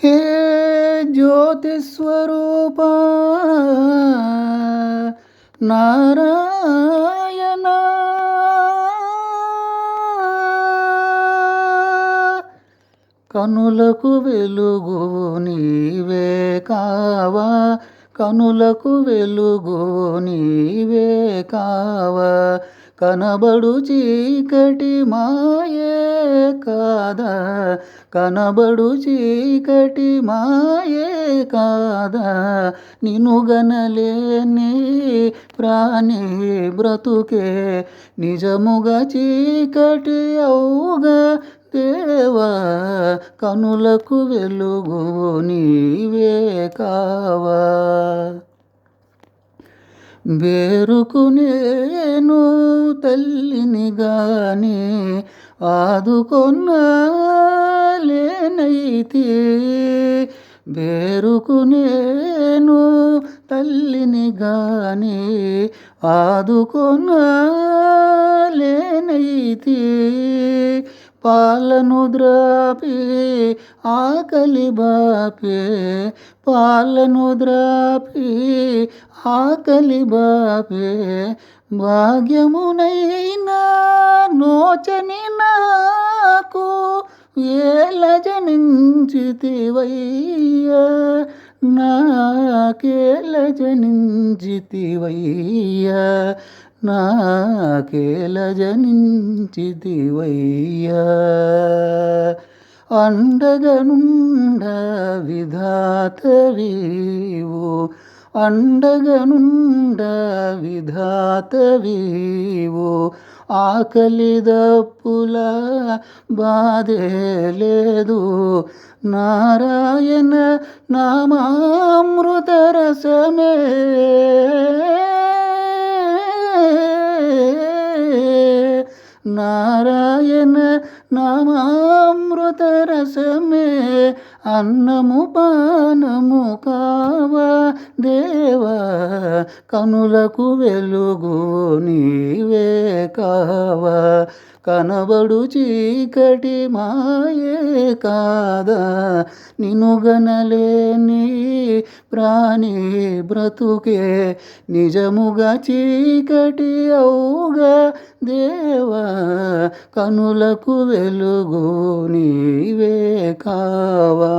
హే జ్యోతి స్వరూపా నారాయణ, కనులకు వెలుగు నీవే కావా, కనులకు వెలుగు నీవే కావా, కనబడు చీకటి మాయే కాదా, కనబడు చీకటి మాయే కాదా, నిన్ను గనలేని ప్రాణి బ్రతుకే నిజముగా చీకటి అవుగా దేవా, కనులకు వెలుగు నీవే కావా. బేరుకు నేను తల్లిని గాని ఆదుకొనలేనైతే, బేరుకు నేను తల్లిని గాని ఆదుకొనలేనైతే, పాలను ద్రాపి ఆకలి బాపే, పాలను ద్రాపి ఆకలి బాపే, భాగ్యమునైనా నోచని నాకు ఏల జనించితివయ్యా, నాకేల జనించితివయ్యా, నాకేల జనించితివయ్యా. అండగనుండ విధాతవీవు, అండగనుండ విధాతవీవు, ఆకలి దప్పుల బాధే లేదు, నారాయణ నామామృత రసమే, నారాయణ నామామృత రసమే, అన్నము పానము కావా దేవా, కనులకు వెలుగు నీవే కావా, కనబడు చీకటి మాయే కాదా, నిన్ను గనలేని ప్రాణి బ్రతుకే నిజముగా చీకటి అవుగా దేవా, కనులకు వెలుగు నీవే కావా.